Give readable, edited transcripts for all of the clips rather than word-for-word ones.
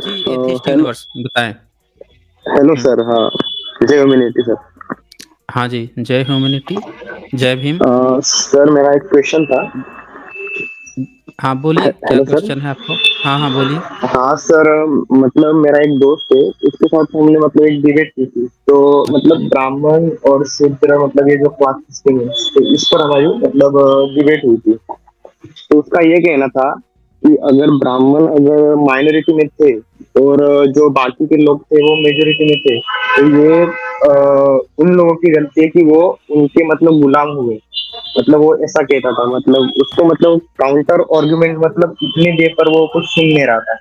जी, atheist hello. Universe बताएं। Hello हम्म। Sir. हाँ, जय ह्यूमैनिटी सर। हाँ जी, जय ह्यूमैनिटी, जय भीम। सर मेरा एक क्वेश्चन था। हाँ बोलिए, क्या हेलो सर। क्वेश्चन है आपको? हाँ हाँ बोलिए। हाँ सर, मतलब मेरा एक दोस्त है, उसके साथ हमने मतलब एक डिबेट की थी। तो अच्छा मतलब जी। ब्राह्मण और शूद्र, मतलब ये जो क्लास सिस्टम है, तो इस पर हमारी मतलब डिबेट हुई थी। तो उसका ये कहना था कि अगर ब्राह्मण अगर माइनॉरिटी में थे और जो बाकी के लोग थे वो मेजोरिटी में थे, तो ये उन लोगों की गलती है कि वो उनके मतलब गुलाम हुए। मतलब वो ऐसा कहता था, मतलब उसको मतलब काउंटर आर्गुमेंट मतलब इतनी देर पर वो कुछ सुन नहीं रहा था,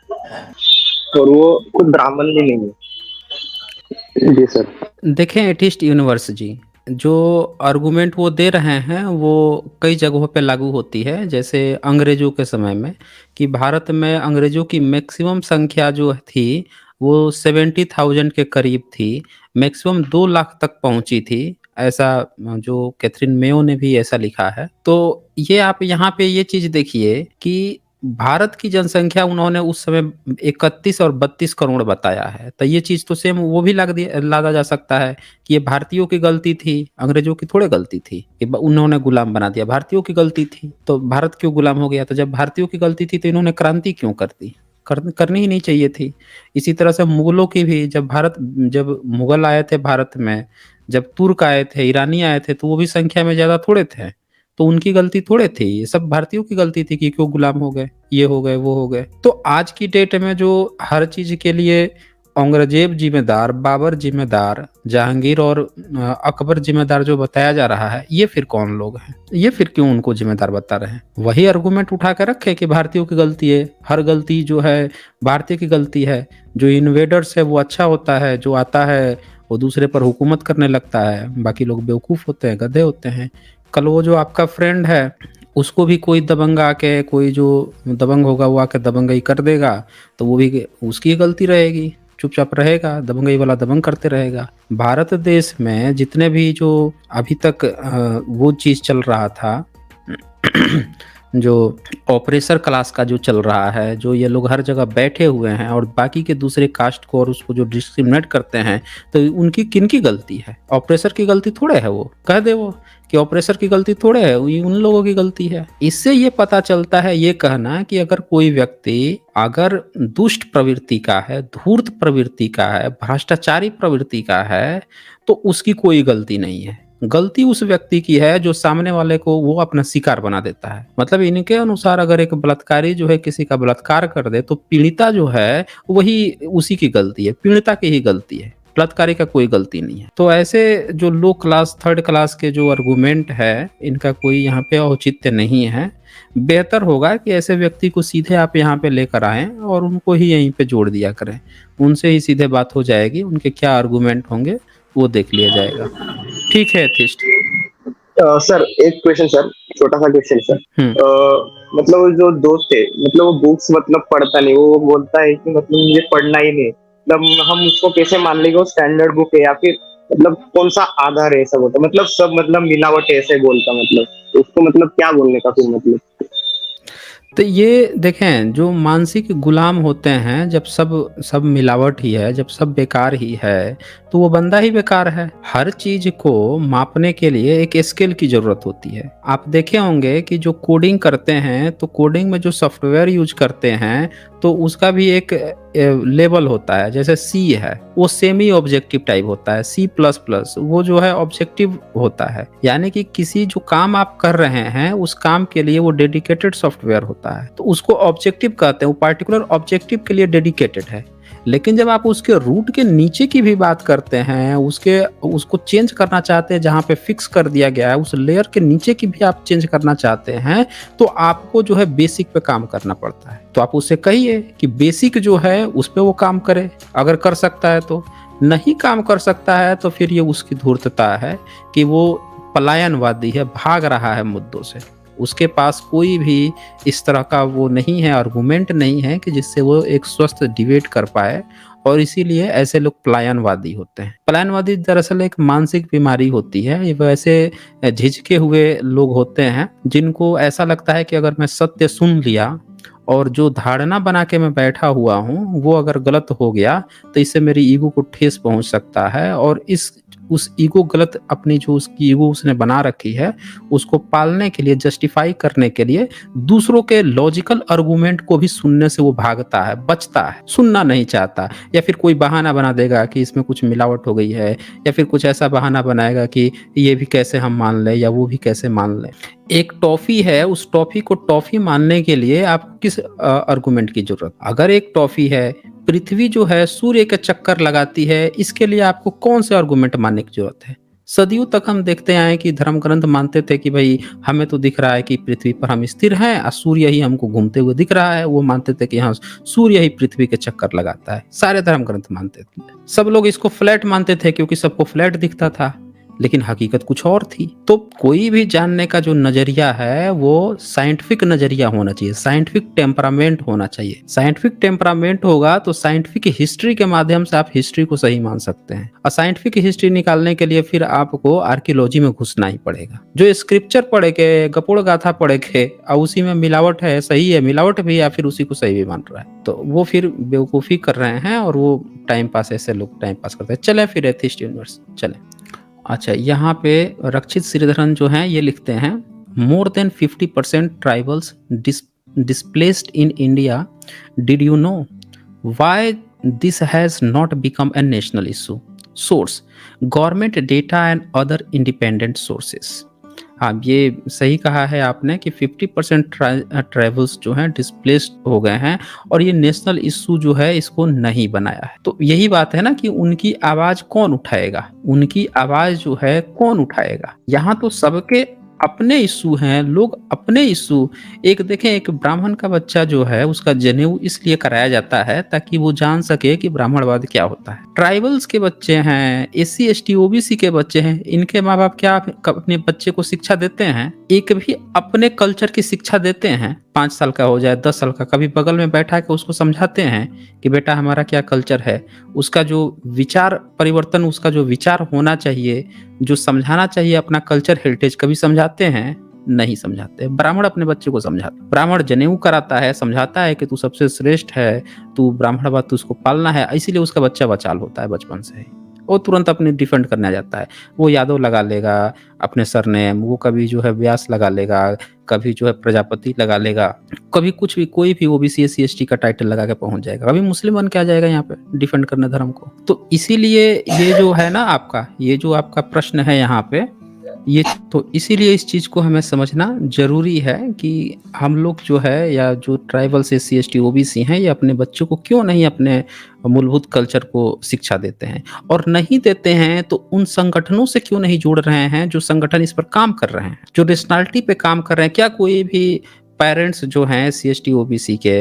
और वो खुद ब्राह्मण भी नहीं है। जी सर। देखें एथिस्ट यूनिवर्स जी, जो आर्गुमेंट वो दे रहे हैं वो कई जगहों पे लागू होती है। जैसे अंग्रेजों के समय में, कि भारत में अंग्रेजों की मैक्सिमम संख्या जो थी वो 70,000 के करीब थी। मैक्सिमम 2 लाख तक पहुंची थी। ऐसा जो कैथरीन मेयो ने भी ऐसा लिखा है। तो ये आप यहाँ पे ये चीज देखिए कि भारत की जनसंख्या उन्होंने उस समय 31 और 32 करोड़ बताया है। तो ये चीज तो सेम वो भी लादा जा सकता है कि ये भारतीयों की गलती थी, अंग्रेजों की थोड़े गलती थी कि उन्होंने गुलाम बना दिया। भारतीयों की गलती थी तो भारत क्यों गुलाम हो गया? तो जब भारतीयों की गलती थी तो इन्होंने क्रांति क्यों कर दी? करनी ही नहीं चाहिए थी। इसी तरह से मुगलों की भी, जब मुगल आए थे भारत में, जब तुर्क आए थे, ईरानी आए थे, तो वो भी संख्या में ज्यादा थोड़े थे। तो उनकी गलती थोड़े थी, ये सब भारतीयों की गलती थी कि क्यों गुलाम हो गए, ये हो गए, वो हो गए। तो आज की डेट में जो हर चीज के लिए औरंगजेब जिम्मेदार, बाबर जिम्मेदार, जहांगीर और अकबर जिम्मेदार जो बताया जा रहा है, ये फिर कौन लोग हैं? ये फिर क्यों उनको जिम्मेदार बता रहे हैं? वही आर्गुमेंट उठा कर रखे कि भारतीयों की गलती है, हर गलती जो है भारतीय की गलती है। जो इन्वेडर्स है वो अच्छा होता है, जो आता है वो दूसरे पर हुकूमत करने लगता है, बाकी लोग बेवकूफ होते हैं, गधे होते हैं। कल वो जो आपका फ्रेंड है उसको भी कोई दबंग आके, कोई जो दबंग होगा वो आके दबंगई कर देगा, तो वो भी उसकी गलती रहेगी, चुपचाप रहेगा, दबंगई वाला दबंग करते रहेगा। भारत देश में जितने भी जो अभी तक वो चीज चल रहा था जो ऑपरेसर क्लास का जो चल रहा है, जो ये लोग हर जगह बैठे हुए हैं और बाकी के दूसरे कास्ट को और उसको जो डिस्क्रिमिनेट करते हैं, तो उनकी किनकी गलती है? ऑपरेसर की गलती थोड़े है? वो कह दे वो कि ऑपरेसर की गलती थोड़े है, ये उन लोगों की गलती है। इससे ये पता चलता है, ये कहना कि अगर कोई व्यक्ति अगर दुष्ट प्रवृत्ति का है, धूर्त प्रवृत्ति का है, भ्रष्टाचारी प्रवृत्ति का है, तो उसकी कोई गलती नहीं है। गलती उस व्यक्ति की है जो सामने वाले को वो अपना शिकार बना देता है। मतलब इनके अनुसार अगर एक बलात्कारी जो है किसी का बलात्कार कर दे, तो पीड़िता जो है वही उसी की गलती है, पीड़िता की ही गलती है, बलात्कारी का कोई गलती नहीं है। तो ऐसे जो लो क्लास, थर्ड क्लास के जो आर्गुमेंट है, इनका कोई यहाँ पे औचित्य नहीं है। बेहतर होगा कि ऐसे व्यक्ति को सीधे आप यहाँ पे लेकर आएं और उनको ही यहीं पे जोड़ दिया करें। उनसे ही सीधे बात हो जाएगी, उनके क्या आर्गुमेंट होंगे वो देख लिया जाएगा। ठीक है एथिस्ट। सर एक क्वेश्चन सर, छोटा सा क्वेश्चन सर। हम्म। मतलब वो जो दोस्त है, मतलब वो बुक्स मतलब पढ़ता नहीं, वो बोलता है कि मतलब मुझे पढ़ना ही नहीं। मतलब हम उसको कैसे मान लेंगे वो स्टैंडर्ड बुक है, या फिर मतलब कौन सा आधार है ऐसा बोलता? मतलब सब मतलब मिलावट है ऐसे बोलता, मतलब तो उसको मतलब क्या बोलने का फिर मतलब? तो ये देखें, जो मानसिक गुलाम होते हैं, जब सब सब मिलावट ही है, जब सब बेकार ही है, तो वो बंदा ही बेकार है। हर चीज को मापने के लिए एक स्केल की जरूरत होती है। आप देखे होंगे कि जो कोडिंग करते हैं, तो कोडिंग में जो सॉफ्टवेयर यूज करते हैं, तो उसका भी एक लेवल होता है। जैसे सी है, वो सेमी ऑब्जेक्टिव टाइप होता है। सी प्लस प्लस वो जो है ऑब्जेक्टिव होता है, यानी कि किसी जो काम आप कर रहे हैं उस काम के लिए वो डेडिकेटेड सॉफ्टवेयर होता है, तो उसको ऑब्जेक्टिव कहते हैं। वो पार्टिकुलर ऑब्जेक्टिव के लिए डेडिकेटेड है। लेकिन जब आप उसके रूट के नीचे की भी बात करते हैं, उसको चेंज करना चाहते हैं, जहाँ पे फिक्स कर दिया गया है उस लेयर के नीचे की भी आप चेंज करना चाहते हैं, तो आपको जो है बेसिक पे काम करना पड़ता है। तो आप उससे कहिए कि बेसिक जो है उस पे वो काम करे, अगर कर सकता है तो। नहीं काम कर सकता है तो फिर ये उसकी धूर्तता है कि वो पलायनवादी है, भाग रहा है मुद्दों से। उसके पास कोई भी इस तरह का वो नहीं है, आर्गुमेंट नहीं है कि जिससे वो एक स्वस्थ डिबेट कर पाए। और इसीलिए ऐसे लोग पलायनवादी होते हैं। पलायनवादी दरअसल एक मानसिक बीमारी होती है। ये वैसे झिझके हुए लोग होते हैं जिनको ऐसा लगता है कि अगर मैं सत्य सुन लिया और जो धारणा बना के मैं बैठा हुआ हूँ वो अगर गलत हो गया तो इससे मेरी ईगो को ठेस पहुंच सकता है, और इस उस ईगो गलत अपनी जो उसकी ईगो उसने बना रखी है उसको पालने के लिए, जस्टिफाई करने के लिए दूसरों के लॉजिकल आर्गुमेंट को भी सुनने से वो भागता है, बचता है, सुनना नहीं चाहता। या फिर कोई बहाना बना देगा कि इसमें कुछ मिलावट हो गई है, या फिर कुछ ऐसा बहाना बनाएगा कि ये भी कैसे हम मान लें या वो भी कैसे मान लें। एक टॉफी है, उस टॉफी को टॉफी मानने के लिए आपको किस आर्गुमेंट की जरूरत? अगर एक टॉफी है, पृथ्वी जो है सूर्य के चक्कर लगाती है, इसके लिए आपको कौन से आर्गुमेंट मानने की जरूरत है? सदियों तक हम देखते आए कि धर्म ग्रंथ मानते थे कि भाई हमें तो दिख रहा है कि पृथ्वी पर हम स्थिर हैं और सूर्य ही हमको घूमते हुए दिख रहा है। वो मानते थे कि हाँ, सूर्य ही पृथ्वी के चक्कर लगाता है। सारे धर्म ग्रंथ मानते थे। सब लोग इसको फ्लैट मानते थे क्योंकि सबको फ्लैट दिखता था, लेकिन हकीकत कुछ और थी। तो कोई भी जानने का जो नजरिया है वो साइंटिफिक नजरिया होना चाहिए, साइंटिफिक टेम्परामेंट होना चाहिए। साइंटिफिक टेम्परामेंट होगा तो साइंटिफिक हिस्ट्री के माध्यम से आप हिस्ट्री को सही मान सकते हैं, और साइंटिफिक हिस्ट्री निकालने के लिए फिर आपको आर्कियोलॉजी में घुसना ही पड़ेगा। जो स्क्रिप्चर पढ़े के, गपोड़ गाथा पढ़े के और उसी में मिलावट है, सही है मिलावट भी, या फिर उसी को सही भी मान रहा है, तो वो फिर बेवकूफ़ी कर रहे हैं, और वो टाइम पास, ऐसे लोग टाइम पास करते हैं। चले फिर एथिस्ट यूनिवर्स चले। अच्छा, यहाँ पे रक्षित श्रीधरन जो हैं ये लिखते हैं, more than 50% tribals displaced in India, did you know why this has not become a national issue? Source government data and other independent sources. हाँ, ये सही कहा है आपने कि 50% ट्राइबल्स जो हैं डिस्प्लेस्ड हो गए हैं, और ये नेशनल इशू जो है इसको नहीं बनाया है। तो यही बात है ना कि उनकी आवाज कौन उठाएगा, उनकी आवाज जो है कौन उठाएगा? यहाँ तो सबके अपने इशू हैं, लोग अपने इशू। एक देखें, एक ब्राह्मण का बच्चा जो है उसका जनेऊ इसलिए कराया जाता है ताकि वो जान सके कि ब्राह्मणवाद क्या होता है। ट्राइबल्स के बच्चे हैं, एससी एसटी ओबीसी के बच्चे हैं, इनके माँ बाप क्या अपने बच्चे को शिक्षा देते हैं? एक भी अपने कल्चर की शिक्षा देते हैं? 5 साल का हो जाए, 10 साल का, कभी बगल में बैठा के उसको समझाते हैं कि बेटा हमारा क्या कल्चर है? उसका जो विचार परिवर्तन, उसका जो विचार होना चाहिए, जो समझाना चाहिए अपना कल्चर हेरिटेज, कभी समझाते हैं? नहीं समझाते। ब्राह्मण अपने बच्चे को समझाता, ब्राह्मण जनेऊ कराता है, समझाता है कि तू सबसे श्रेष्ठ है, तू ब्राह्मणवाद, तू उसको पालना है, इसीलिए उसका बच्चा बचाल होता है बचपन से ही। वो तुरंत अपने डिफेंड करने आ जाता है। वो यादव लगा लेगा अपने सरनेम, वो कभी जो है व्यास लगा लेगा, कभी जो है प्रजापति लगा लेगा, कभी कुछ भी, कोई भी ओबीसी एससी एसटी का टाइटल लगा के पहुंच जाएगा, कभी मुस्लिम बन के आ जाएगा यहाँ पे डिफेंड करने धर्म को। तो इसीलिए ये जो है ना आपका, ये जो आपका प्रश्न है यहाँ पे, ये तो इसीलिए इस चीज़ को हमें समझना जरूरी है कि हम लोग जो है, या जो ट्राइबल्स एससी एसटी ओबीसी हैं, ये अपने बच्चों को क्यों नहीं अपने मूलभूत कल्चर को शिक्षा देते हैं, और नहीं देते हैं तो उन संगठनों से क्यों नहीं जोड़ रहे हैं जो संगठन इस पर काम कर रहे हैं, जो नेशनलिटी पे काम कर रहे हैं? क्या कोई भी पेरेंट्स जो हैं सी एस टी ओबीसी के,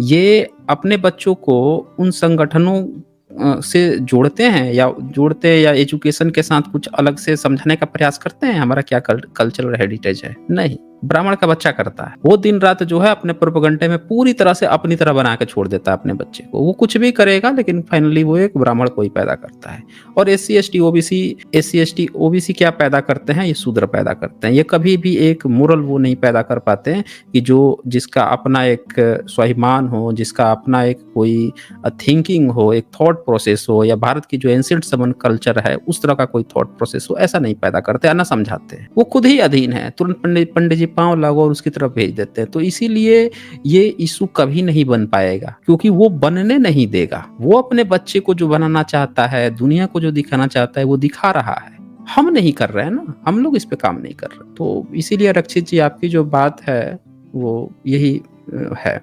ये अपने बच्चों को उन संगठनों से जोड़ते या एजुकेशन के साथ कुछ अलग से समझाने का प्रयास करते हैं हमारा क्या कल्चरल हेरिटेज है? नहीं। ब्राह्मण का बच्चा करता है, वो दिन रात जो है अपने प्रोपेगेंडे में पूरी तरह से अपनी तरह बना के छोड़ देता है अपने बच्चे को। वो कुछ भी करेगा लेकिन फाइनली वो एक ब्राह्मण को ही पैदा करता है। और एससी एसटी ओबीसी क्या पैदा करते हैं? ये शूद्र पैदा करते हैं। ये कभी भी एक मोरल वो नहीं पैदा कर पाते हैं कि जो जिसका अपना एक स्वाभिमान हो, जिसका अपना एक कोई थिंकिंग हो, एक थॉट प्रोसेस हो, या भारत की जो एंशिएंट समन कल्चर है उस तरह का कोई थॉट प्रोसेस हो, ऐसा नहीं पैदा करते या ना समझाते हैं। वो खुद ही अधीन है, तुरंत पंडित जी पांव लागो और उसकी तरफ भेज देते हैं। तो इसीलिए ये इशू कभी नहीं बन पाएगा, क्योंकि वो बनने नहीं देगा। वो अपने बच्चे को जो बनाना चाहता है, दुनिया को जो दिखाना चाहता है, वो दिखा रहा है। हम नहीं कर रहे हैं ना, हम लोग इस पे काम नहीं कर रहे। तो इसीलिए रक्षित जी, आपकी जो बात है वो यही है।